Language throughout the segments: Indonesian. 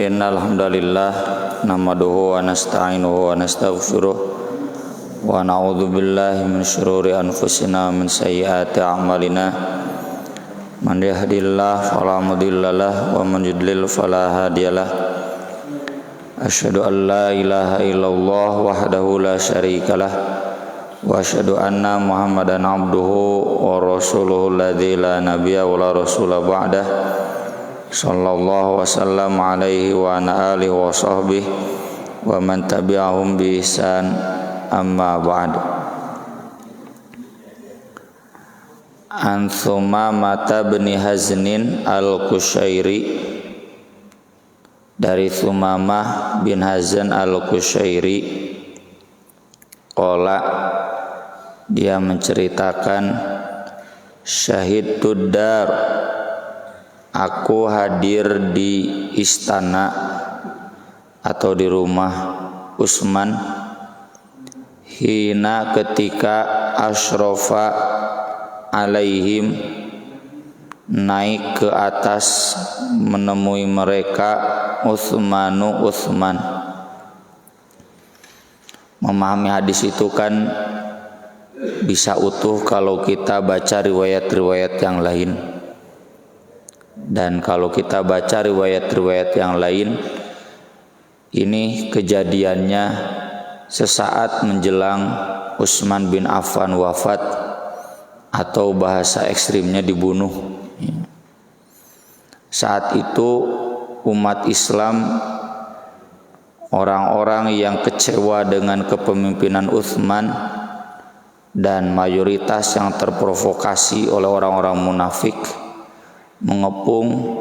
Innal hamdalillah nahmaduhu wa nasta'inuhu wa nastaghfiruh wa na'udzu billahi min syururi anfusina wa min sayyiati a'malina. Man yahdihillahu fala mudhillalah wa man yudlil fala hadiyalah. Asyhadu an la ilaha illallah wahdahu la syarikalah wa asyhadu anna Muhammadan abduhu wa rasuluhu alladzi la nabiyya wa la rasula ba'dah. Sallallahu wasallam alaihi wa ala alihi wa sahbihi wa man tabi'ahum bi ihsan, amma ba'd. An Thumamah bin Haznin al-Qushairi, dari Thumamah bin Hazn al-Qushairi, qala, dia menceritakan, syahidtud dar, aku hadir di istana atau di rumah Utsman, hina ketika asyrafa alaihim, naik ke atas menemui mereka Utsman. Memahami hadis itu kan bisa utuh kalau kita baca riwayat-riwayat yang lain. Dan kalau kita baca riwayat-riwayat yang lain, ini kejadiannya sesaat menjelang Utsman bin Affan wafat, atau bahasa ekstrimnya dibunuh. Saat itu umat Islam, orang-orang yang kecewa dengan kepemimpinan Utsman dan mayoritas yang terprovokasi oleh orang-orang munafik, mengepung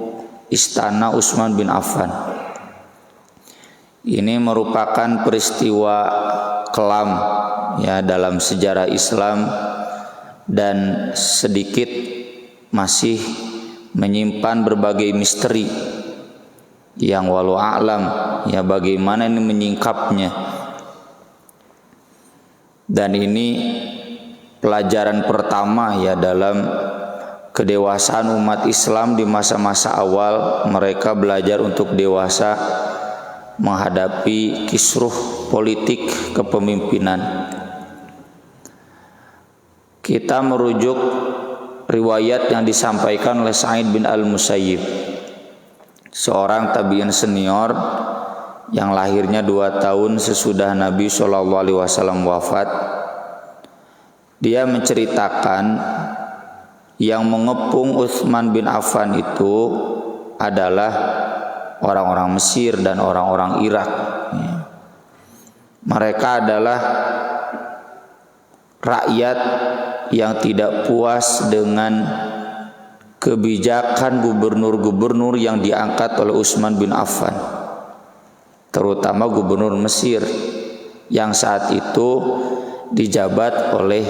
istana Utsman bin Affan. Ini merupakan peristiwa kelam ya dalam sejarah Islam, dan sedikit masih menyimpan berbagai misteri yang walau a'lam ya bagaimana ini menyingkapnya. Dan ini pelajaran pertama ya dalam kedewasaan umat Islam di masa-masa awal. Mereka belajar untuk dewasa menghadapi kisruh politik kepemimpinan. Kita merujuk riwayat yang disampaikan oleh Sa'id bin al-Musayyib, seorang tabi'in senior yang lahirnya 2 tahun sesudah Nabi SAW wafat. Dia menceritakan yang mengepung Utsman bin Affan itu adalah orang-orang Mesir dan orang-orang Irak. Mereka adalah rakyat yang tidak puas dengan kebijakan gubernur-gubernur yang diangkat oleh Utsman bin Affan, terutama gubernur Mesir yang saat itu dijabat oleh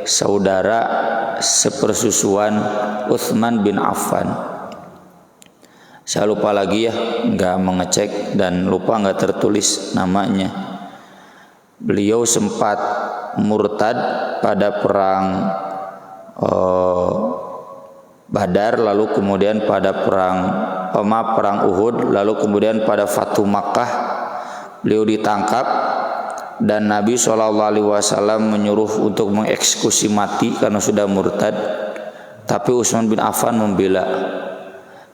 saudara sepersusuan Utsman bin Affan. Saya lupa lagi ya, nggak mengecek dan lupa nggak tertulis namanya. Beliau sempat murtad pada perang Badar, lalu kemudian pada perang Uhud, lalu kemudian pada Fathu Makkah beliau ditangkap dan Nabi SAW menyuruh untuk mengeksekusi mati karena sudah murtad. Tapi Utsman bin Affan membela,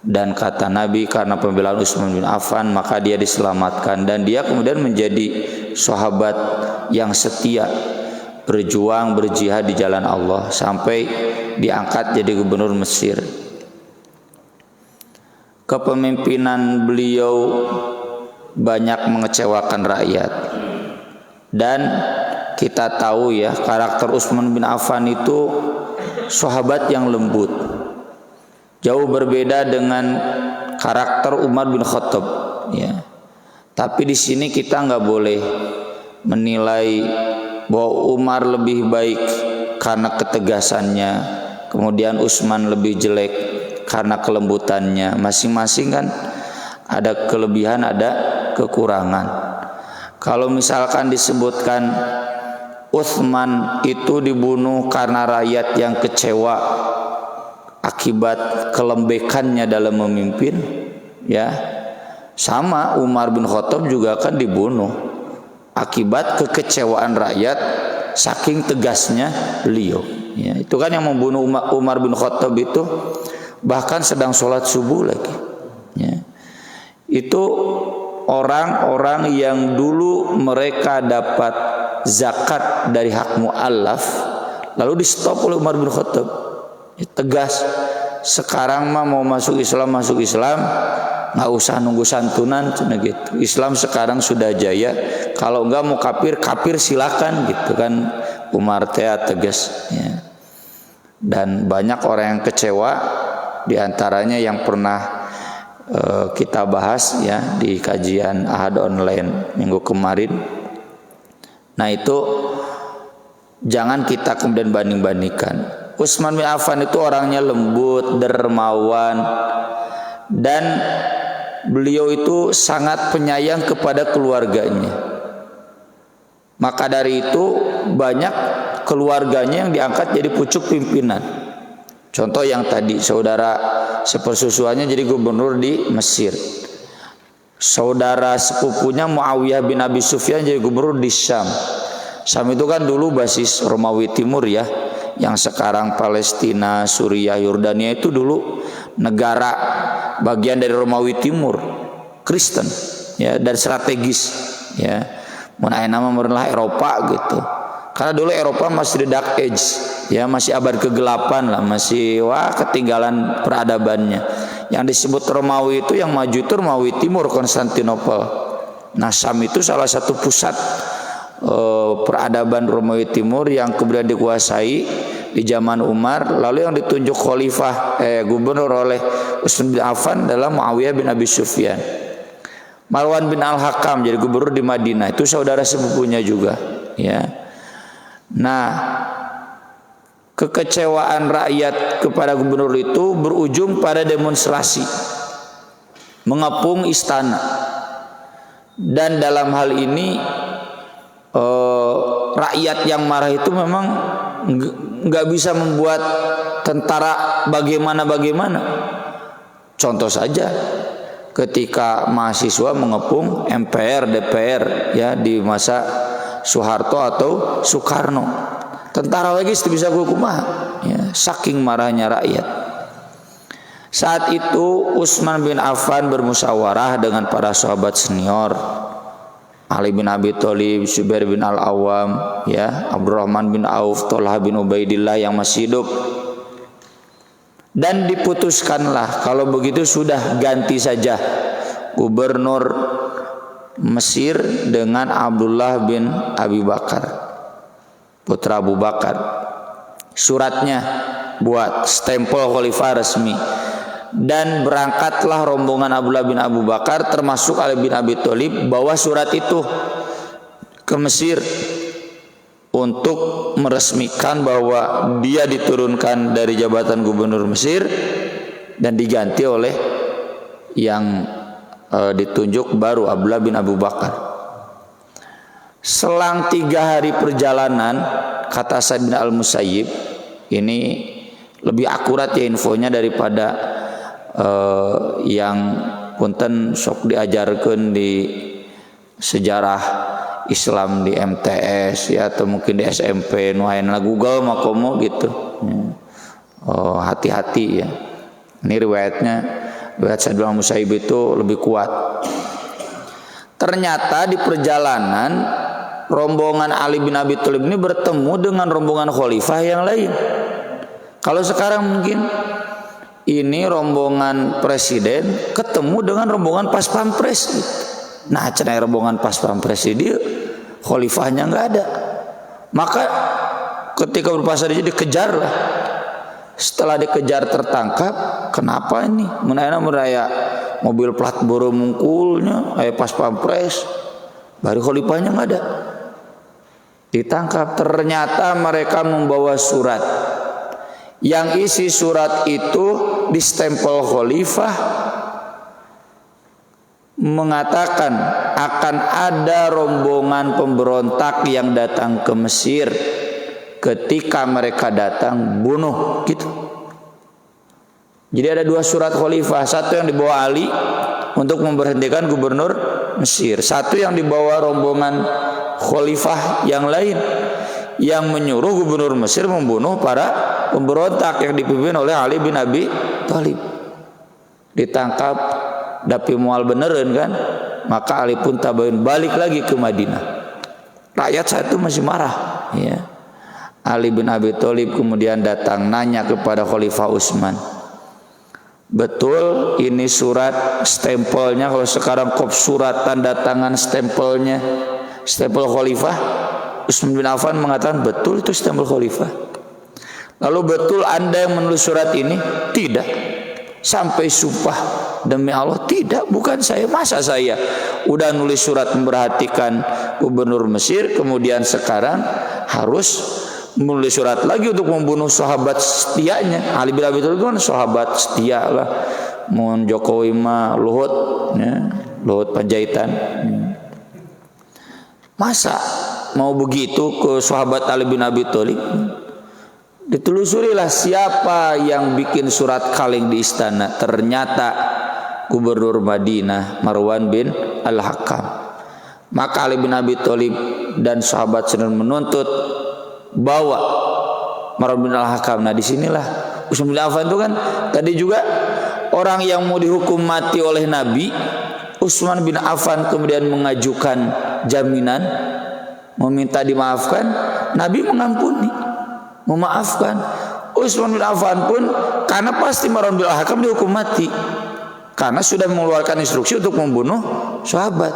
dan kata Nabi karena pembelaan Utsman bin Affan maka dia diselamatkan, dan dia kemudian menjadi sahabat yang setia, berjuang berjihad di jalan Allah sampai diangkat jadi gubernur Mesir. Kepemimpinan beliau banyak mengecewakan rakyat, dan kita tahu ya karakter Utsman bin Affan itu sahabat yang lembut, jauh berbeda dengan karakter Umar bin Khattab ya. Tapi di sini kita nggak boleh menilai bahwa Umar lebih baik karena ketegasannya, kemudian Utsman lebih jelek karena kelembutannya. Masing-masing kan ada kelebihan, ada kekurangan. Kalau misalkan disebutkan Utsman itu dibunuh karena rakyat yang kecewa akibat kelembekannya dalam memimpin, ya Sama Umar bin Khattab juga kan dibunuh akibat kekecewaan rakyat saking tegasnya beliau. Ya, itu kan yang membunuh Umar bin Khattab itu bahkan sedang sholat subuh lagi. Ya. Itu orang-orang yang dulu mereka dapat zakat dari hak mu'allaf lalu di stop oleh Umar bin Khattab. Ya, tegas. Sekarang mah mau masuk Islam, nggak usah nunggu santunan gitu. Islam sekarang sudah jaya. Kalau enggak mau kafir silakan gitu kan. Umar tegas. Ya. Dan banyak orang yang kecewa, diantaranya yang pernah kita bahas ya di kajian Ahad online minggu kemarin. Nah itu jangan kita kemudian banding-bandingkan. Utsman bin Affan itu orangnya lembut, dermawan, dan beliau itu sangat penyayang kepada keluarganya. Maka dari itu banyak keluarganya yang diangkat jadi pucuk pimpinan. Contoh yang tadi saudara sepersusuannya jadi gubernur di Mesir. Saudara sepupunya Muawiyah bin Abi Sufyan jadi gubernur di Syam. Syam itu kan dulu basis Romawi Timur ya, yang sekarang Palestina, Suriah, Yordania itu dulu negara bagian dari Romawi Timur, Kristen ya, dan strategis ya. Mengenai nama merenlah Eropa gitu. Karena dulu Eropa masih the dark age ya, masih abad ke-8 lah, masih ketinggalan peradabannya. Yang disebut Romawi itu yang maju itu Romawi Timur, Konstantinopel. Nah, Syam itu salah satu pusat peradaban Romawi Timur yang kemudian dikuasai di zaman Umar. Lalu yang ditunjuk khalifah gubernur oleh Utsman bin Affan adalah Muawiyah bin Abi Sufyan. Marwan bin Al-Hakam jadi gubernur di Madinah, itu saudara sepupunya juga ya. Nah, kekecewaan rakyat kepada gubernur itu berujung pada demonstrasi mengepung istana. Dan dalam hal ini rakyat yang marah itu memang nggak bisa membuat tentara bagaimana. Contoh saja ketika mahasiswa mengepung MPR, DPR ya di masa Soeharto atau Soekarno, tentara lagi bisa kumaha ya, saking marahnya rakyat. Saat itu Utsman bin Affan bermusyawarah dengan para sahabat senior, Ali bin Abi Thalib, Zubair bin Al-Awwam, ya, Abdurrahman bin Auf, Thalhah bin Ubaidillah yang masih hidup. Dan diputuskanlah kalau begitu sudah ganti saja gubernur Mesir dengan Abdullah bin Abi Bakar, putra Abu Bakar. Suratnya buat stempel khalifah resmi. Dan berangkatlah rombongan Abdullah bin Abu Bakar termasuk Ali bin Abi Thalib bawa surat itu ke Mesir untuk meresmikan bahwa dia diturunkan dari jabatan gubernur Mesir dan diganti oleh yang ditunjuk baru Abdullah bin Abu Bakar. Selang 3 hari perjalanan, kata Sa'id bin Al-Musayyib, ini lebih akurat ya infonya daripada yang punten sok diajarkan di sejarah Islam di MTS ya, atau mungkin di SMP nuain lah Google makomo gitu. Hati-hati ya. Ini riwayat Sa'id bin Al-Musayyib itu lebih kuat. Ternyata di perjalanan rombongan Ali bin Abi Thalib ini bertemu dengan rombongan khalifah yang lain. Kalau sekarang mungkin ini rombongan presiden ketemu dengan rombongan pas pampres gitu. Nah, cenah rombongan pas pampres dia khalifahnya nggak ada. Maka ketika berpasangan dia dikejar lah. Setelah dikejar tertangkap, kenapa ini? Meraya mobil plat boro mungkulnya, pas pampres, baru khalifahnya nggak ada. Ditangkap, ternyata mereka membawa surat. Yang isi surat itu distempel khalifah mengatakan akan ada rombongan pemberontak yang datang ke Mesir. Ketika mereka datang bunuh gitu. Jadi ada 2 surat khalifah, satu yang dibawa Ali, untuk memberhentikan gubernur Mesir. Satu yang dibawa rombongan khalifah yang lain yang menyuruh gubernur Mesir membunuh para pemberontak yang dipimpin oleh Ali bin Abi Thalib. Ditangkap, tapi mual beneran kan, maka Ali pun tabayun balik lagi ke Madinah. Rakyat saat itu masih marah, ya. Ali bin Abi Thalib kemudian datang nanya kepada Khalifah Utsman, betul ini surat stempelnya, kalau sekarang kop surat tanda tangan stempelnya stempel khalifah? Utsman bin Affan mengatakan betul itu stempel khalifah. Lalu betul Anda yang menulis surat ini? Tidak. Sampai sumpah demi Allah, tidak, bukan saya. Masa saya udah nulis surat memperhatikan gubernur Mesir, kemudian sekarang harus menulis surat lagi untuk membunuh sahabat setianya. Ali bin Abi Thalib itu kan sahabat setia lah. Mohon Jokowi mah Luhut, ya, Luhut Panjaitan. Masa mau begitu ke sahabat Ali bin Abi Thalib? Ditelusurilah siapa yang bikin surat kaleng di istana. Ternyata gubernur Madinah Marwan bin Al-Hakam. Maka Ali bin Abi Thalib dan sahabat sedang menuntut bawa Marwan bin Al-Hakam. Nah disinilah Utsman bin Affan itu kan tadi juga orang yang mau dihukum mati oleh Nabi. Utsman bin Affan kemudian mengajukan jaminan, meminta dimaafkan. Nabi mengampuni, memaafkan. Utsman bin Affan pun karena pasti Marwan bin Al-Hakam dihukum mati karena sudah mengeluarkan instruksi untuk membunuh sahabat.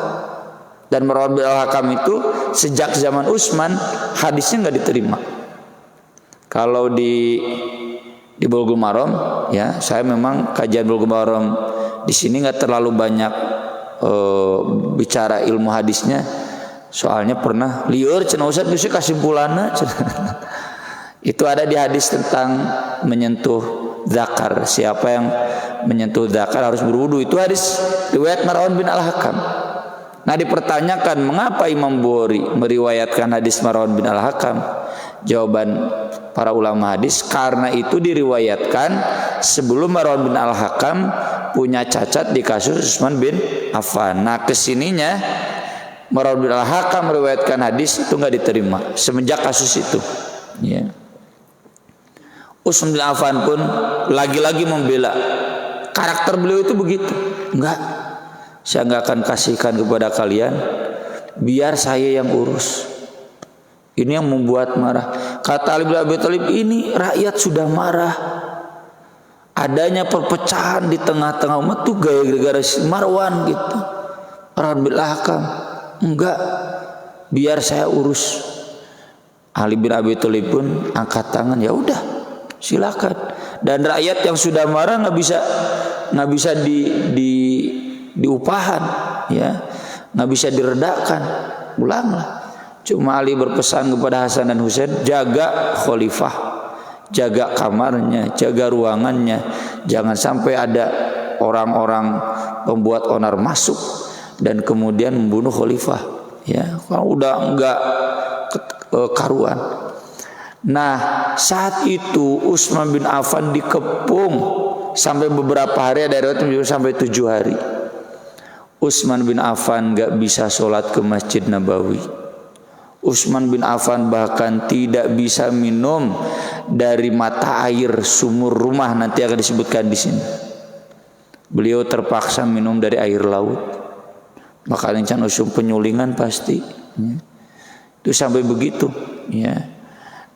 Dan Marwan bin Al-Hakam itu sejak zaman Utsman hadisnya nggak diterima. Kalau di Bulughul Maram, ya, saya memang kajian Bulughul Maram di sini nggak terlalu banyak bicara ilmu hadisnya. Soalnya pernah liur cenah Ustaz bisa kesimpulanna. Itu ada di hadis tentang menyentuh zakar. Siapa yang menyentuh zakar harus berwudu. Itu hadis riwayat Marwan bin Al-Hakam. Nah dipertanyakan mengapa Imam Bukhari meriwayatkan hadis Marwan bin Al-Hakam? Jawaban para ulama hadis, karena itu diriwayatkan sebelum Marwan bin Al-Hakam punya cacat di kasus Utsman bin Affan. Nah kesininya Marwan bin Al-Hakam meriwayatkan hadis itu nggak diterima semenjak kasus itu, ya. Utsman bin Affan pun lagi-lagi membela, karakter beliau itu begitu. Enggak, saya nggak akan kasihkan kepada kalian, biar saya yang urus. Ini yang membuat marah. Kata Ali bin Abi Thalib, ini rakyat sudah marah. Adanya perpecahan di tengah-tengah umat tuh gara-gara si Marwan gitu. Marwan bin Al-Hakam. Enggak, biar saya urus. Ali bin Abi Thalib pun angkat tangan, ya udah, silakan. Dan rakyat yang sudah marah nggak bisa diupahan, ya, nggak bisa diredakan. Ulanglah. Cuma Ali berpesan kepada Hasan dan Husain, jaga khalifah, jaga kamarnya, jaga ruangannya, jangan sampai ada orang-orang pembuat onar masuk dan kemudian membunuh khalifah, ya, kalau udah enggak karuan. Nah saat itu Utsman bin Affan dikepung sampai beberapa hari, ada riwayat sampai 7 hari. Utsman bin Affan enggak bisa sholat ke Masjid Nabawi. Utsman bin Affan bahkan tidak bisa minum dari mata air sumur rumah, nanti akan disebutkan di sini. Beliau terpaksa minum dari air laut. Maka can usum penyulingan pasti, ya. Itu sampai begitu, ya.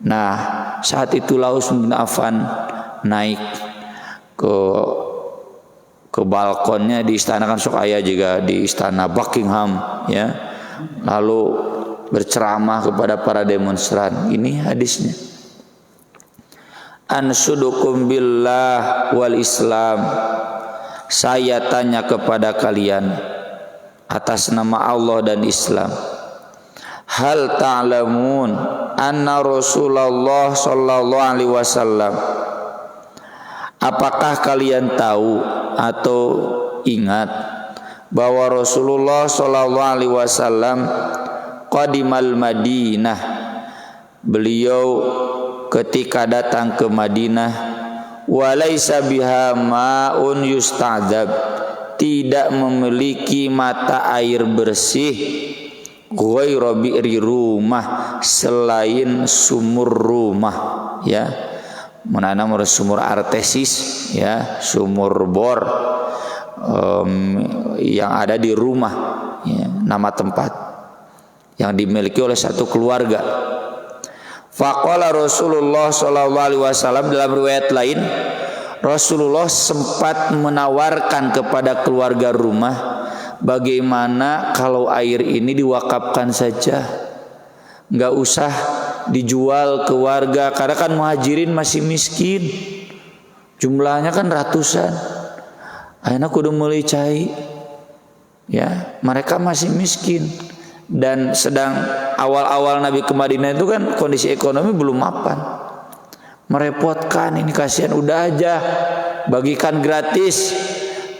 Nah saat itulah Utsman bin Affan naik ke balkonnya di istana, kan sok aya juga di istana Buckingham, ya. Lalu berceramah kepada para demonstran. Ini hadisnya. Ansudukum billah wal Islam. Saya tanya kepada kalian atas nama Allah dan Islam. Hal ta'lamun anna Rasulullah sallallahu alaihi wasallam. Apakah kalian tahu atau ingat bahwa Rasulullah sallallahu alaihi wasallam qadimal Madinah, beliau ketika datang ke Madinah, walaisa biha ma'un yusta'dzab, tidak memiliki mata air bersih ghairu bi'ri rumah, selain sumur rumah, ya. Menanam sumur artesis, ya, sumur bor yang ada di rumah, ya, nama tempat yang dimiliki oleh satu keluarga. Faqala Rasulullah sallallahu alaihi wasallam, dalam riwayat lain Rasulullah sempat menawarkan kepada keluarga rumah, bagaimana kalau air ini diwakafkan saja, nggak usah dijual ke warga, karena kan muhajirin masih miskin, jumlahnya kan ratusan. Akhirnya kudu meuli cai, ya, mereka masih miskin, dan sedang awal-awal Nabi ke Madinah itu kan kondisi ekonomi belum mapan, merepotkan. Ini kasihan, udah aja bagikan gratis.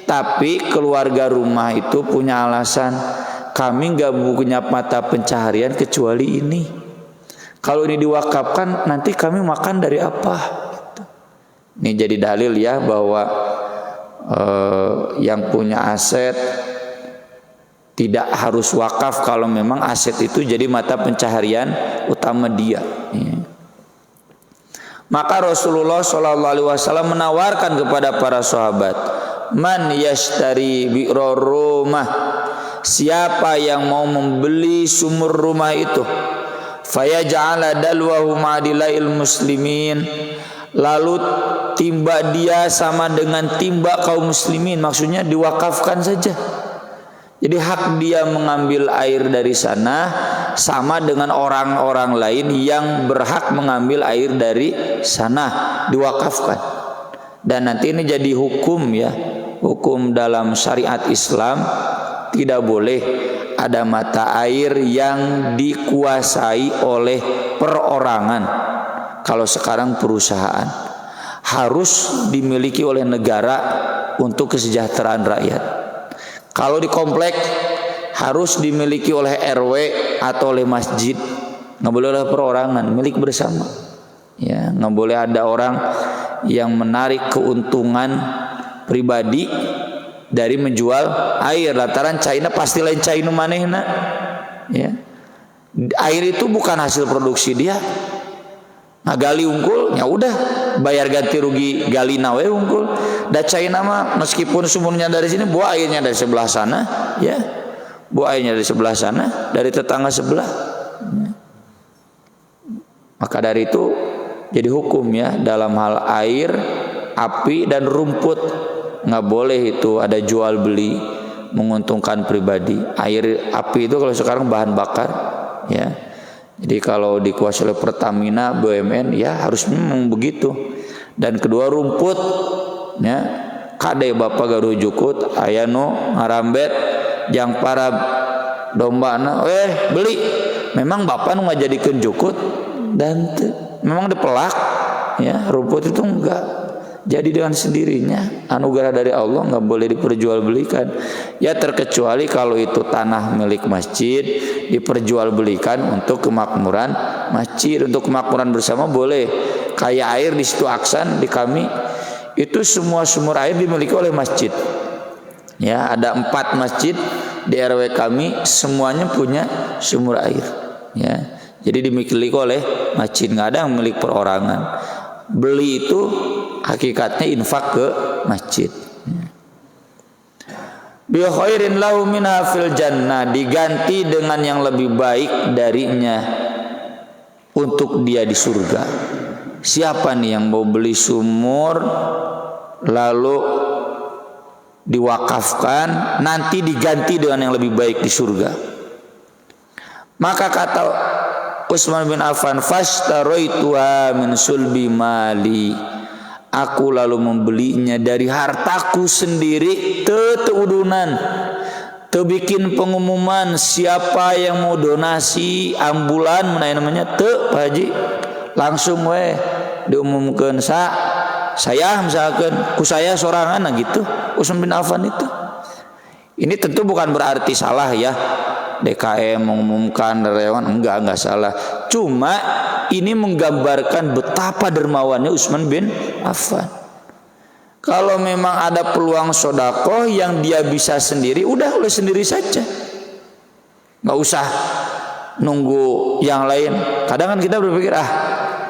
Tapi keluarga rumah itu punya alasan, kami nggak punya mata pencaharian kecuali ini. Kalau ini diwakafkan, nanti kami makan dari apa? Ini jadi dalil, ya, bahwa yang punya aset tidak harus wakaf kalau memang aset itu jadi mata pencaharian utama dia. Maka Rasulullah SAW menawarkan kepada para sahabat, man yashtari bi'ra rumah, siapa yang mau membeli sumur rumah itu, fayaj'ala dalwahu ma'dilail muslimin, lalu timba dia sama dengan timba kaum muslimin, maksudnya diwakafkan saja. Jadi hak dia mengambil air dari sana sama dengan orang-orang lain yang berhak mengambil air dari sana, diwakafkan. Dan nanti ini jadi hukum, ya, hukum dalam syariat Islam, tidak boleh ada mata air yang dikuasai oleh perorangan. Kalau sekarang perusahaan, harus dimiliki oleh negara untuk kesejahteraan rakyat. Kalau di komplek harus dimiliki oleh RW atau oleh masjid, nggak boleh oleh perorangan, milik bersama. Ya, nggak boleh ada orang yang menarik keuntungan pribadi dari menjual air. Lantaran China pasti lain China manehna. Ya, air itu bukan hasil produksi dia. Nah, gali unggul, ya udah bayar ganti rugi gali nawe unggul. Da China mah meskipun sumurnya dari sini, buah airnya dari sebelah sana, ya, buah airnya dari sebelah sana, dari tetangga sebelah. Ya. Maka dari itu jadi hukum, ya, dalam hal air, api dan rumput, nggak boleh itu ada jual beli menguntungkan pribadi. Air, api itu kalau sekarang bahan bakar, ya. Jadi kalau dikuasai oleh Pertamina, BUMN, ya harus memang begitu. Dan kedua, rumput, ya, kade bapak garu jukut ayano ngarambet yang para domba na beli, memang bapak nu ngajadikeun jukut dan memang dipelak, ya, rumput itu enggak jadi dengan sendirinya, anugerah dari Allah, nggak boleh diperjualbelikan, ya, terkecuali kalau itu tanah milik masjid diperjualbelikan untuk kemakmuran masjid, untuk kemakmuran bersama boleh. Kayak air di situ Aksan di kami itu semua sumur air dimiliki oleh masjid, ya, ada 4 masjid di RW kami, semuanya punya sumur air, ya, jadi dimiliki oleh masjid, nggak ada yang milik perorangan. Beli itu hakikatnya infak ke masjid. Bi khairin lahu minha fil jannah, diganti dengan yang lebih baik darinya untuk dia di surga. Siapa nih yang mau beli sumur lalu diwakafkan, nanti diganti dengan yang lebih baik di surga? Maka kata Utsman bin Affan, fashtaroituha min sulbi mali, aku lalu membelinya dari hartaku sendiri, teudunan, teu bikin pengumuman siapa yang mau donasi ambulan, namanya teu, Pak Haji, langsung we diumumkeun saya misalkan ku saya sorangan, nah gitu. Utsman bin Affan itu. Ini tentu bukan berarti salah, ya, DKM mengumumkan relawan, enggak salah. Cuma ini menggambarkan betapa dermawannya Utsman bin Affan. Kalau memang ada peluang sedekah yang dia bisa sendiri, udah oleh sendiri saja. Nggak usah nunggu yang lain. Kadang kan kita berpikir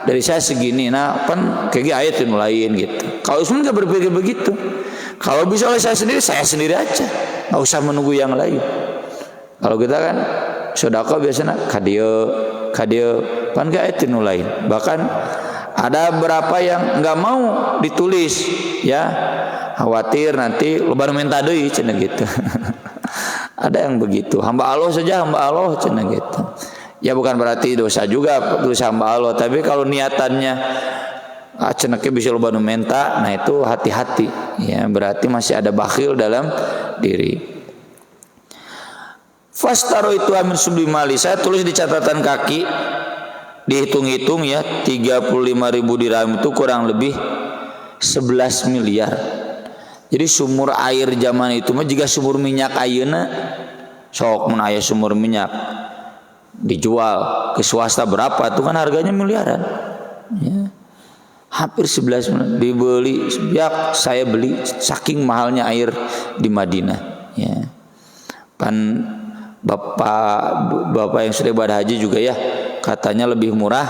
dari saya segini, nah kan kayak ayatin lain gitu. Kalau Usman nggak berpikir begitu. Kalau bisa oleh saya sendiri aja, nggak usah menunggu yang lain. Kalau kita kan sedekah biasanya kadio pan gak ayatin lain. Bahkan ada beberapa yang nggak mau ditulis, ya khawatir nanti lebar minta deui cenah gitu. Ada yang begitu, hamba Allah saja hamba Allah cenah gitu. Ya bukan berarti dosa juga dosa hamba Allah, tapi kalau niatannya cenah bisa lebar minta, nah itu hati-hati, ya berarti masih ada bakhil dalam diri. Fastaro itu amin subli mali, saya tulis di catatan kaki, dihitung-hitung ya 35.000 dirham itu kurang lebih 11 miliar. Jadi sumur air zaman itu mah jika sumur minyak ayeuna sok mun aya sumur minyak dijual ke swasta berapa tuh kan harganya miliaran. Ya. Hampir 11 miliar dibeli sejak saya beli saking mahalnya air di Madinah, ya. Kan Bapak yang sudah ibadah haji juga ya, katanya lebih murah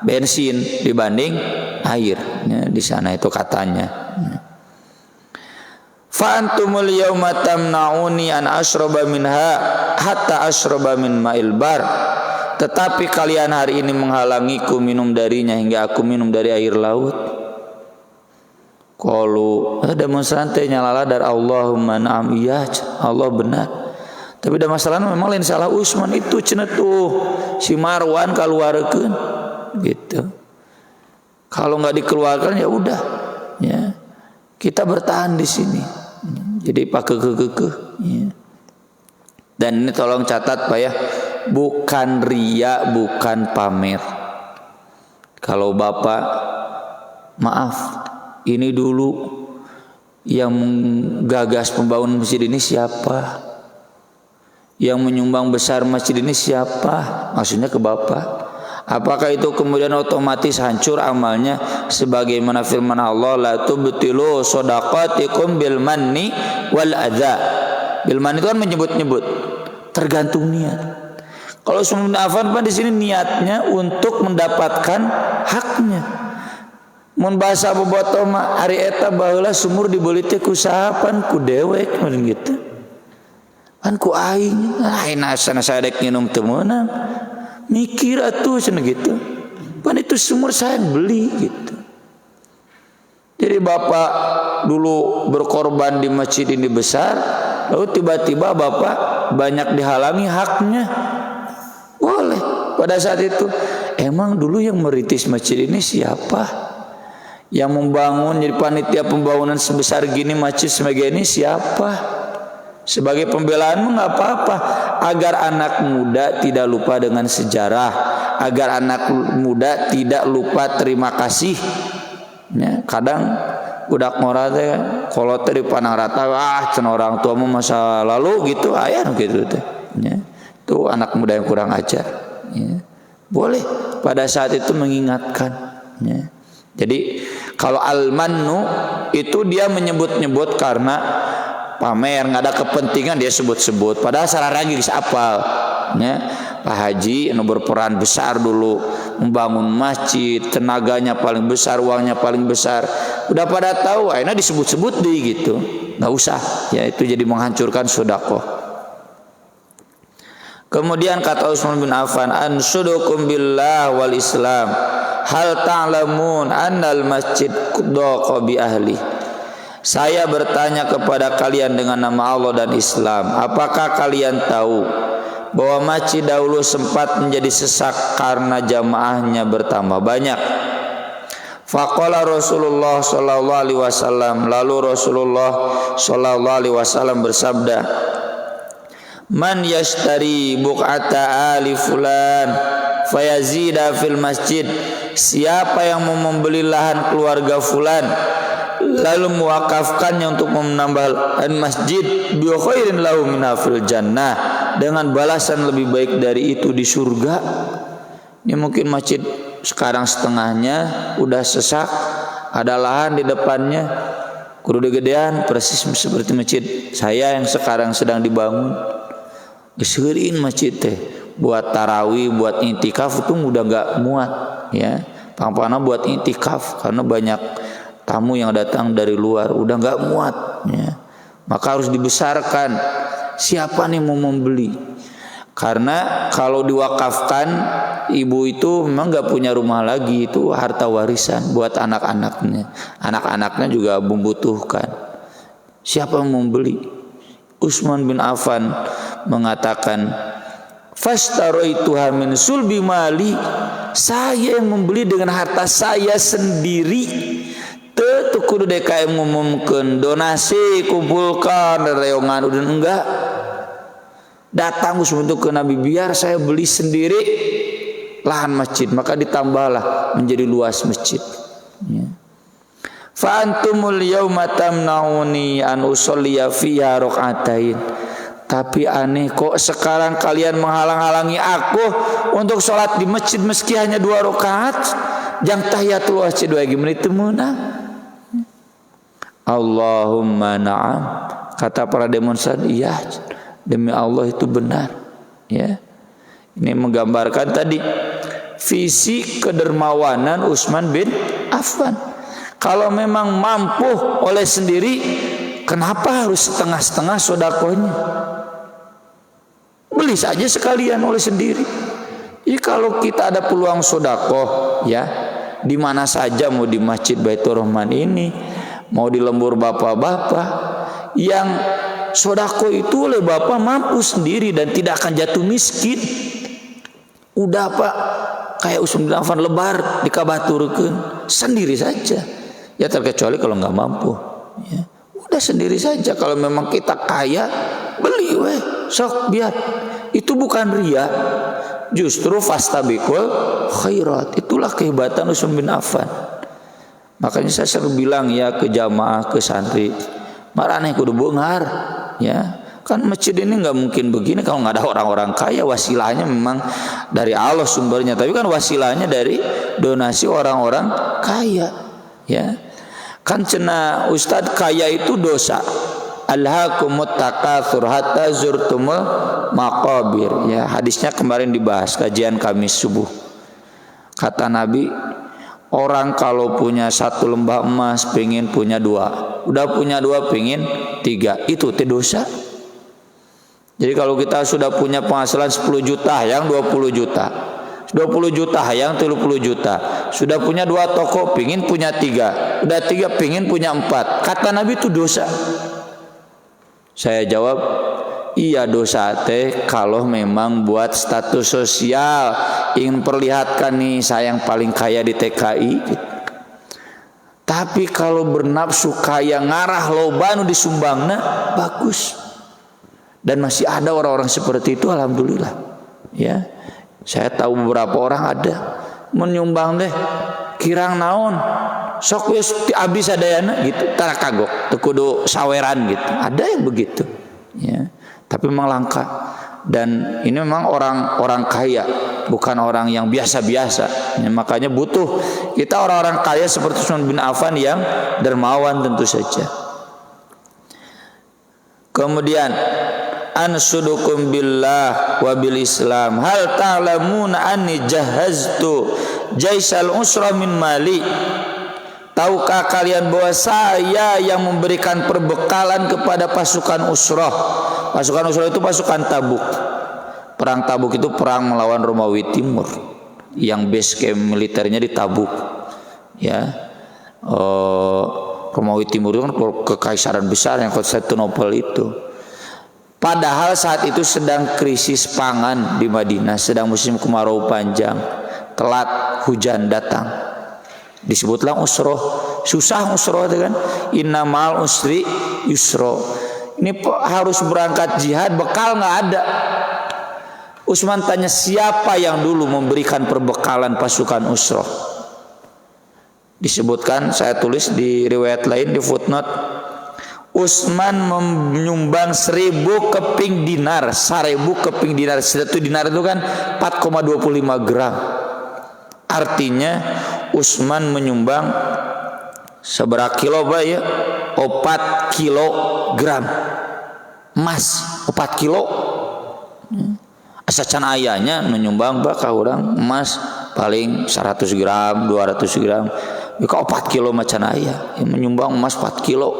bensin dibanding air, ya, di sana itu katanya. Fa antumul yauma tamnauni an ashraba minha hatta ashraba min ma'il bar. Tetapi kalian hari ini menghalangiku minum darinya hingga aku minum dari air laut. Qalu demonstran teh nyalala dari Allahumma na'am, iya Allah benar. Tapi ada masalah memang lain salah Usman itu cenah tuh si Marwan keluarkeun gitu. Kalau nggak dikeluarkan ya udah, ya kita bertahan di sini. Jadi pakai kekeh. Ya. Dan ini tolong catat Pak ya, bukan ria, bukan pamer. Kalau Bapak maaf, ini dulu yang gagas pembangunan masjid ini siapa? Yang menyumbang besar masjid ini siapa? Maksudnya ke Bapak. Apakah itu kemudian otomatis hancur amalnya sebagaimana firman Allah la tubtilu shadaqatikum bil manni wal adza. Bil manni itu kan menyebut-nyebut, tergantung niat. Kalau Utsman bin Affan di sini niatnya untuk mendapatkan haknya. Mun bahasa bobotoh mah ari eta baheula sumur dibeli teh ku sahapan ku dewek gitu. Kan ku aing asana saya dek nginum teu meunang. Mikir atuh cenah gitu. Pan itu sumur saya yang beli gitu. Jadi Bapak dulu berkorban di masjid ini besar, lalu tiba-tiba Bapak banyak dihalangi haknya. Boleh. Pada saat itu emang dulu yang merintis masjid ini siapa? Yang membangun jadi panitia pembangunan sebesar gini masjid sebagai ini siapa? Sebagai pembelaanmu nggak apa-apa, agar anak muda tidak lupa dengan sejarah, agar anak muda tidak lupa terima kasih. Ya, kadang budak ngora teh kalau teh dipandang rata, cenah orang tua masa lalu gitu, aya gitu teh. Ya, itu anak muda yang kurang ajar. Ya, boleh pada saat itu mengingatkan. Ya. Jadi kalau al-mannu itu dia menyebut-nyebut karena pamer, nggak ada kepentingan dia sebut-sebut. Padahal sararagi geus apal. Ya, Pak Haji berperan besar dulu membangun masjid, tenaganya paling besar, uangnya paling besar. Udah pada tahu, akhirnya disebut-sebut deh gitu. Nggak usah, ya itu jadi menghancurkan sedekah. Kemudian kata Utsman bin Affan, ansudukum billah wal Islam, hal ta'lamun annal masjid quddaqa bi ahli. Saya bertanya kepada kalian dengan nama Allah dan Islam, apakah kalian tahu bahwa masjid dahulu sempat menjadi sesak karena jamaahnya bertambah banyak? Faqala Rasulullah sallallahu alaihi wasallam, lalu Rasulullah sallallahu alaihi wasallam bersabda, man yashtari buq'ata ali fulan fayazida fil masjid, siapa yang mau membeli lahan keluarga fulan lalu mewakafkannya untuk menambah masjid, bi khairin lahu min fil jannah, dengan balasan lebih baik dari itu di surga. Ini mungkin masjid sekarang setengahnya udah sesak, ada lahan di depannya kudu gedean persis seperti masjid saya yang sekarang sedang dibangun. Geseureun masjid teh buat tarawih, buat i'tikaf itu udah enggak muat ya. Pang-pangna buat i'tikaf karena banyak tamu yang datang dari luar, udah enggak muat ya. Maka harus dibesarkan. Siapa nih mau membeli? Karena kalau diwakafkan, ibu itu memang enggak punya rumah lagi, itu harta warisan buat anak-anaknya. Anak-anaknya juga membutuhkan. Siapa yang mau membeli? Utsman bin Affan mengatakan, "Fashtaroituha min sulbi mali." Saya yang membeli dengan harta saya sendiri. Teu kudu DKM ngumumkeun donasi kumpulkan reongan udah enggak. Datang untuk ke Nabi, biar saya beli sendiri lahan masjid, maka ditambahlah menjadi luas masjid ya. Fa antumul yauma tamnauni an usolliya fiha rakaatain. Tapi aneh kok sekarang kalian menghalang-halangi aku untuk sholat di masjid meski hanya 2 rakaat. Jang tahiyatul masjid 2 menit teu meunang. Allahumma na'am. Kata para demonstran, iya demi Allah itu benar ya. Ini menggambarkan tadi visi kedermawanan Utsman bin Affan. Kalau memang mampu oleh sendiri, kenapa harus setengah-setengah sedekahnya? Beli saja sekalian oleh sendiri. Jadi kalau kita ada peluang sedekah ya, di mana saja, mau di Masjid Baitur Rahman ini, mau di lembur bapak-bapak, yang sedekah itu oleh bapak mampu sendiri dan tidak akan jatuh miskin. Udah Pak, kayak Utsman bin Affan lebar dikabaturkeun sendiri saja. Ya terkecuali kalau nggak mampu ya. Udah sendiri saja. Kalau memang kita kaya, beli weh, sok biar. Itu bukan ria, justru fastabiqul khairat. Itulah kehebatan Utsman bin Affan. Makanya saya selalu bilang ya ke jamaah, ke santri, marane kudu beungar ya. Kan masjid ini nggak mungkin begini kalau nggak ada orang-orang kaya. Wasilahnya memang dari Allah sumbernya, tapi kan wasilahnya dari donasi orang-orang kaya ya. Kan cenah Ustadz, kaya itu dosa. Alhaakumut takatsur hatta zurtumul maqabir ya. Hadisnya kemarin dibahas kajian Kamis subuh. Kata Nabi, orang kalau punya 1 lembah emas pengen punya 2, udah punya 2 pengen 3, itu dosa. Jadi kalau kita sudah punya penghasilan 10 juta, yang 20 juta, 20 juta, yang 30 juta, sudah punya 2 toko, pingin punya 3, udah 3 pingin punya 4. Kata Nabi itu dosa. Saya jawab, iya dosa teh kalau memang buat status sosial, ingin perlihatkan nih saya yang paling kaya di TKI gitu. Tapi kalau bernafsu kaya ngarah loba nu disumbangna, bagus. Dan masih ada orang-orang seperti itu, alhamdulillah ya. Saya tahu beberapa orang ada menyumbang deh kirang naon sok wis abdi sadayana gitu, tara kagok teu kudu saweran gitu. Ada yang begitu ya. Tapi memang langka, dan ini memang orang-orang kaya, bukan orang yang biasa-biasa ya. Makanya butuh kita orang-orang kaya seperti Utsman bin Affan yang dermawan tentu saja. Kemudian ansudukum billah wa bil Islam hal ta'lamuna anni jahaztu jaisal usra min mali. Tahukah kalian bahwa saya yang memberikan perbekalan kepada pasukan usrah. Pasukan usrah itu pasukan Tabuk. Perang Tabuk itu perang melawan Romawi Timur yang base camp militernya di Tabuk ya. Romawi Timur itu kan kekaisaran besar yang Konstantinopel itu. Padahal saat itu sedang krisis pangan di Madinah, sedang musim kemarau panjang, telat hujan datang. Disebutlah usroh, susah usroh itu kan. Innamal usri yusro. Ini harus berangkat jihad, bekal nggak ada. Utsman tanya, siapa yang dulu memberikan perbekalan pasukan usroh? Disebutkan, saya tulis di riwayat lain di footnote, Utsman menyumbang 1000 keping dinar. 1000 keping dinar. 1 dinar itu kan 4,25 gram. Artinya Utsman menyumbang seberapa kilo Pak ya? 4 kilogram emas 4 kilo. Asa can ayanya menyumbang ka urang emas paling 100 gram 200 gram ka 4 kilo macan aya yang menyumbang emas 4 kilo.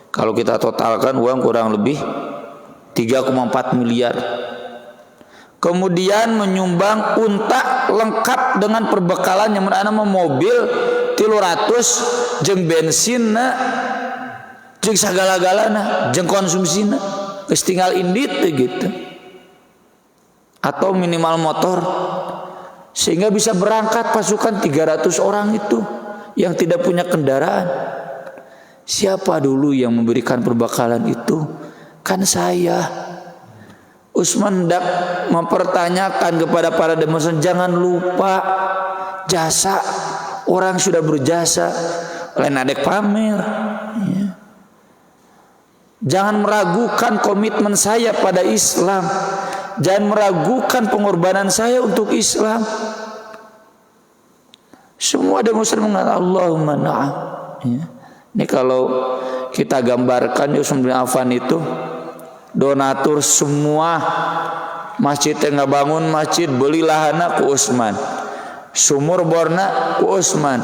Kalau kita totalkan uang kurang lebih 3,4 miliar. Kemudian menyumbang unta lengkap dengan perbekalan yang mana mobil 300 jeung bensinna jeung sagala-galana jeung konsumsina geus tinggal indit gitu. Atau minimal motor sehingga bisa berangkat pasukan 300 orang itu yang tidak punya kendaraan. Siapa dulu yang memberikan perbekalan itu? Kan saya. Utsman hendak mempertanyakan kepada para demonstran, jangan lupa jasa orang sudah berjasa, lain adek pamer ya. Jangan meragukan komitmen saya pada Islam. Jangan meragukan pengorbanan saya untuk Islam. Semua demonstran mengatakan Allahumma na'am ya. Ini kalau kita gambarkan Utsman bin Affan itu donatur semua masjid yang bangun masjid beli lahannya ku Utsman, sumur borna ku Utsman,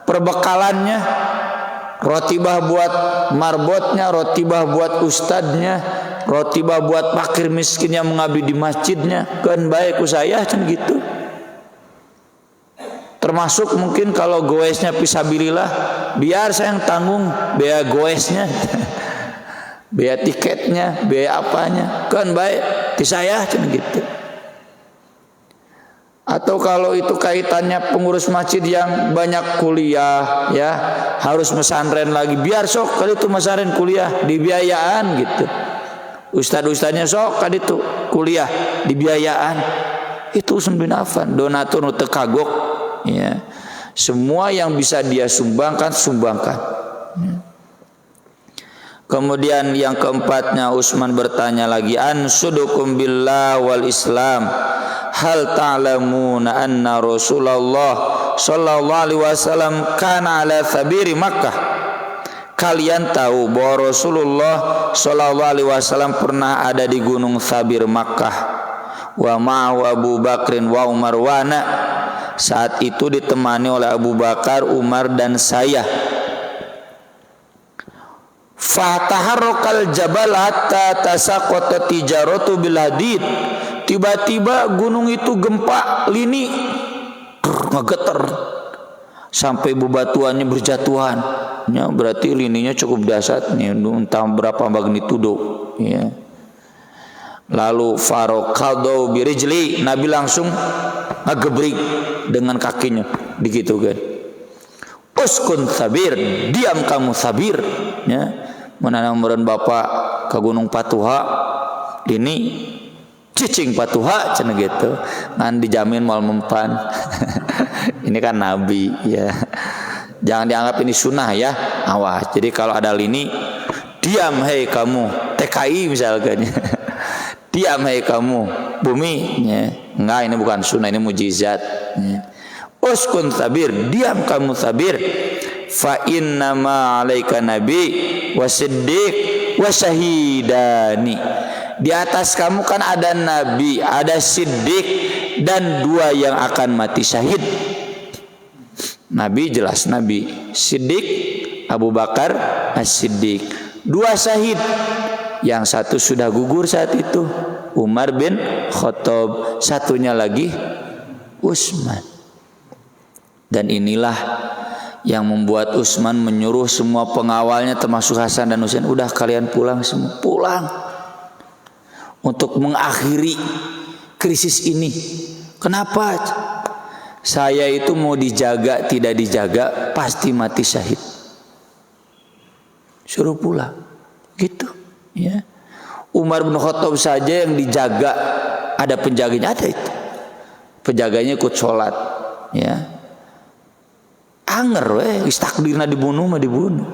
perbekalannya rotibah buat marbotnya, rotibah buat ustadznya, rotibah buat fakir miskin yang mengabdi di masjidnya, kan baik ku saya kan gitu. Termasuk mungkin kalau goesnya fisabilillah biar saya yang tanggung biaya goesnya biaya tiketnya, biaya apanya, kan baik di saya kan gitu. Atau kalau itu kaitannya pengurus masjid yang banyak kuliah ya, harus pesantren lagi, biar sok kali itu pesantren kuliah dibiayaan gitu. Ustad-ustadnya sok kali itu kuliah dibiayaan. Itu Utsman bin Affan donatur nu teu kagok ya. Semua yang bisa dia sumbangkan sumbangkan. Ya. Kemudian yang keempatnya Utsman bertanya lagi, ansudukum billah wal Islam, hal ta'lamuna anna Rasulullah sallallahu alaihi wasallam kana ala thabiri Makkah. Kalian tahu bahwa Rasulullah sallallahu alaihi wasallam pernah ada di gunung Thabir Makkah. Wa ma'ahu Abu Bakrin wa Umar wa ana. Saat itu ditemani oleh Abu Bakar, Umar dan saya. Fataharraqal jabal hatta tasaqata tijaratu bil hadid. Tiba-tiba gunung itu gempa lini ngegeter sampai bebatuannya berjatuhan. Ya, berarti lininya cukup dahsyat nih, entah berapa magnitudo ya. Lalu faraqadu birijli, Nabi langsung ngegebrik dengan kakinya begitu kan. Uskun sabir, diam kamu sabir ya. Menanam meureun bapak ke Gunung Patuha ini cicing Patuha cenah gitu ngan dijamin moal mempan. Ini kan Nabi ya. Jangan dianggap ini sunnah ya, awas. Jadi kalau ada lini diam hei kamu TKI misalkan. Diam hei kamu bumi ya. Enggak, ini bukan sunnah, ini mujizat ya. Uskun sabir, diam kamu sabir. Fa inna ma 'alaika nabi wasiddiq wasyahidani. Di atas kamu kan ada nabi, ada siddiq dan 2 yang akan mati syahid. Nabi jelas nabi, siddiq Abu Bakar as-Siddiq. 2 syahid, yang satu sudah gugur saat itu Umar bin Khattab, satunya lagi Utsman. Dan inilah yang membuat Utsman menyuruh semua pengawalnya termasuk Hasan dan Husain, udah kalian pulang semua, pulang untuk mengakhiri krisis ini. Kenapa? Saya itu mau dijaga tidak dijaga pasti mati syahid. Suruh pulang gitu ya. Umar bin Khattab saja yang dijaga, ada penjaganya, ada itu penjaganya ikut sholat ya. Anger weh, takdirna dibunuh mah dibunuh.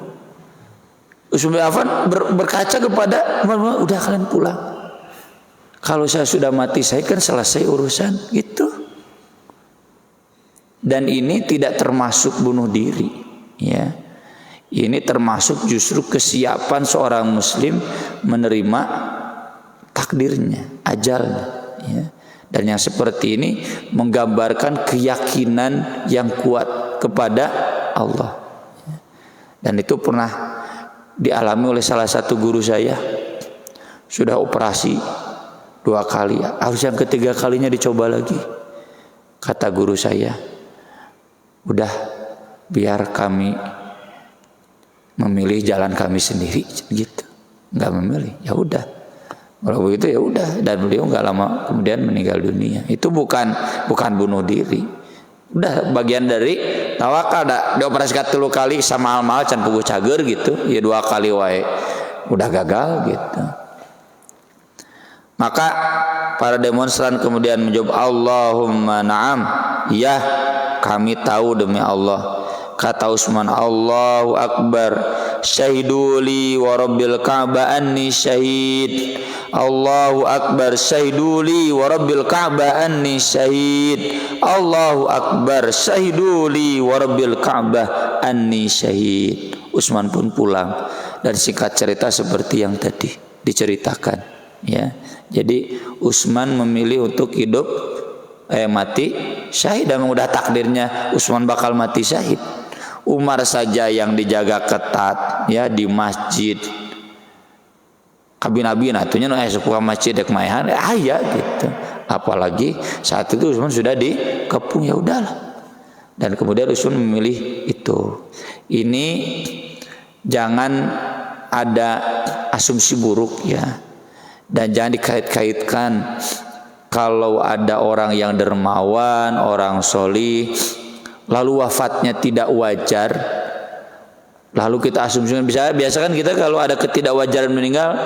Utsman bin Affan berkaca kepada Umar, udah kalian pulang. Kalau saya sudah mati saya kan selesai urusan gitu. Dan ini tidak termasuk bunuh diri ya. Ini termasuk justru kesiapan seorang muslim menerima takdirnya, ajalnya, ya. Dan yang seperti ini menggambarkan keyakinan yang kuat kepada Allah. Dan itu pernah dialami oleh salah satu guru saya. Sudah operasi 2 kali, harus yang ketiga kalinya dicoba lagi. Kata guru saya, udah biar kami memilih jalan kami sendiri, gitu. Nggak memilih, ya udah. Kalau begitu ya udah. Dan beliau nggak lama kemudian meninggal dunia. Itu bukan bunuh diri. Udah bagian dari tawakal. Dioperasi 3 kali sama almal can puguh cager gitu. Ya 2 kali wae udah gagal gitu. Maka para demonstran kemudian menjawab, Allahumma na'am, ya kami tahu demi Allah. Kata Utsman, Allahu Akbar, syahiduli wa rabbil Ka'bah anni syahid. Allahu Akbar, syahiduli wa rabbil Ka'bah anni syahid. Allahu Akbar, syahiduli wa rabbil Ka'bah anni syahid. Utsman pun pulang. Dan singkat cerita seperti yang tadi diceritakan, ya. Jadi Utsman memilih untuk hidup mati syahid, dan udah takdirnya Utsman bakal mati syahid. Umar saja yang dijaga ketat, ya, di masjid. Kabin-kabin atunya nu sepuh masjid dek maehan aya gitu. Apalagi saat itu Utsman sudah dikepung, ya udahlah. Dan kemudian Utsman memilih itu. Ini jangan ada asumsi buruk, ya. Dan jangan dikait-kaitkan kalau ada orang yang dermawan, orang solih, lalu wafatnya tidak wajar, lalu kita asumsikan, biasa kan kita kalau ada ketidakwajaran meninggal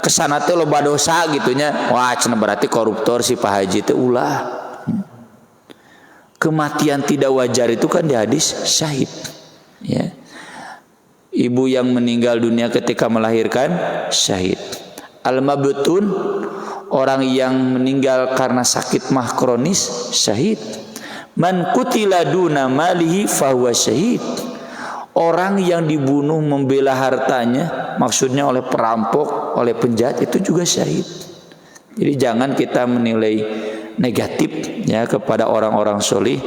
kesana teh loba dosa gitunya, wah cenah berarti koruptor si Pak Haji teh ulah. Kematian tidak wajar itu kan di hadis syahid, ya. Ibu yang meninggal dunia ketika melahirkan syahid. Al-mabtun, orang yang meninggal karena sakit mah kronis, syahid. Man kutila duna malihi fahuwa syahid. Orang yang dibunuh membela hartanya, maksudnya oleh perampok, oleh penjahat, itu juga syahid. Jadi jangan kita menilai negatif, ya, kepada orang-orang solih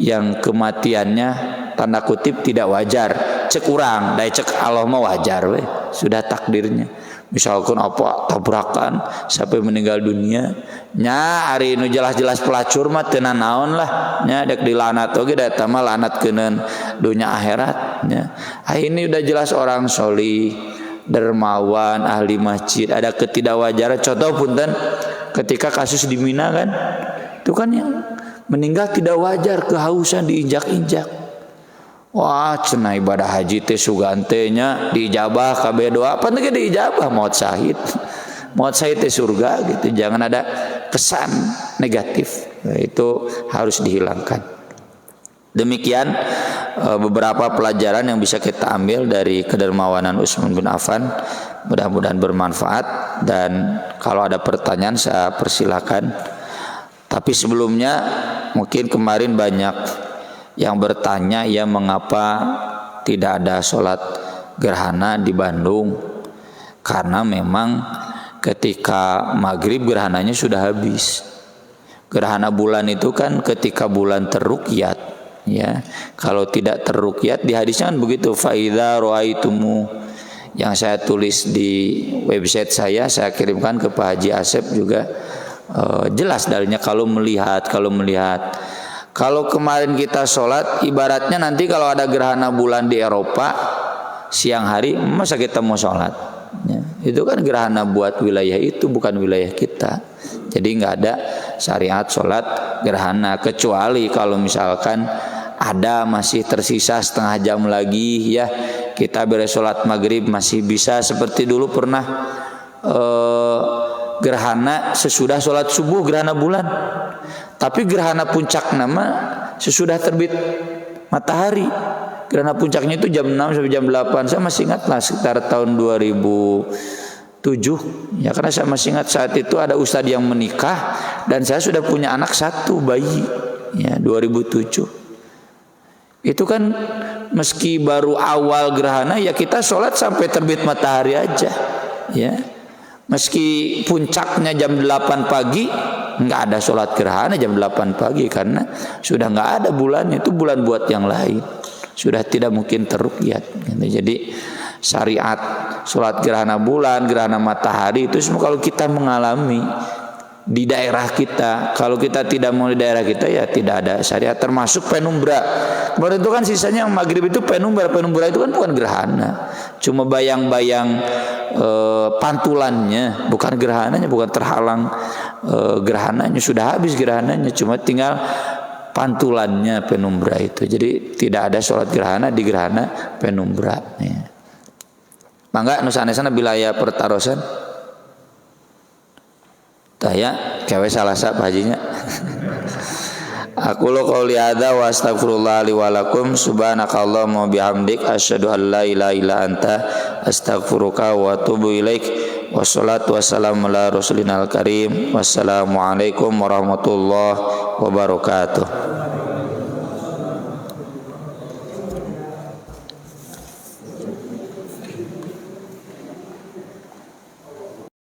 yang kematiannya tanda kutip tidak wajar. Cek urang, dai cek Allah mah wajar we, sudah takdirnya. Misalkan apa tabrakan sampai meninggal dunia, nya hari nu jelas-jelas pelacur mah teu naon lah, nya dek dilanat oge da eta mah lanatkeun dunia akhirat, nya. Ini udah jelas orang solih, dermawan, ahli masjid, ada ketidakwajaran. Contoh punten ketika kasus di Mina kan, itu kan yang meninggal tidak wajar, kehausan diinjak-injak. Wah, cenah ibadah haji teh sugantenya diijabah kabeh doa, apa teh diijabah maut syahid. Maut syahid teh surga gitu. Jangan ada kesan negatif. Itu harus dihilangkan. Demikian beberapa pelajaran yang bisa kita ambil dari kedermawanan Utsman bin Affan. Mudah-mudahan bermanfaat, dan kalau ada pertanyaan saya persilakan. Tapi sebelumnya mungkin kemarin banyak yang bertanya, ya, mengapa tidak ada sholat gerhana di Bandung. Karena memang ketika maghrib gerhananya sudah habis. Gerhana bulan itu kan ketika bulan teruqyat, ya. Kalau tidak teruqyat, di hadisnya kan begitu, fa idza ra'aitumu, yang saya tulis di website saya kirimkan ke Pak Haji Asep juga, jelas dalilnya kalau melihat. Kalau kemarin kita sholat, ibaratnya nanti kalau ada gerhana bulan di Eropa siang hari, masa kita mau sholat, ya. Itu kan gerhana buat wilayah itu, bukan wilayah kita. Jadi nggak ada syariat sholat gerhana, kecuali kalau misalkan ada masih tersisa setengah jam lagi, ya, kita beres sholat maghrib masih bisa. Seperti dulu pernah gerhana sesudah sholat subuh, gerhana bulan. Tapi gerhana puncak nama sesudah terbit matahari. Gerhana puncaknya itu jam 6 sampai jam 8. Saya masih ingat lah, sekitar tahun 2007. Ya, karena saya masih ingat saat itu ada ustadz yang menikah dan saya sudah punya anak 1 bayi. Ya, 2007. Itu kan meski baru awal gerhana ya kita sholat sampai terbit matahari aja ya. Meski puncaknya jam 8 pagi nggak ada sholat gerhana jam 8 pagi karena sudah nggak ada bulannya, itu bulan buat yang lain, sudah tidak mungkin terukyat gitu. Jadi syariat sholat gerhana bulan, gerhana matahari itu semua kalau kita mengalami di daerah kita. Kalau kita tidak mau di daerah kita ya tidak ada syariat, termasuk penumbra. Kemarin itu kan sisanya maghrib itu penumbra. Penumbra itu kan bukan gerhana, cuma bayang-bayang pantulannya, bukan gerhananya, bukan terhalang gerhananya, sudah habis gerhananya, cuma tinggal pantulannya penumbra itu. Jadi tidak ada sholat gerhana di gerhana penumbra ya. Mangga nusanesana wilayah pertarosan taya kewe salasa Pak Hajinya. Aku lo qouli hadza wa astaghfirullah li wa lakum subhanakallahumma bihamdik asyhadu an la ilaha illa anta astaghfiruka wa atubu ilaik. Wassalatu wassalamu ala rasulina al karim. Wassalamu alaikum warahmatullahi wabarakatuh.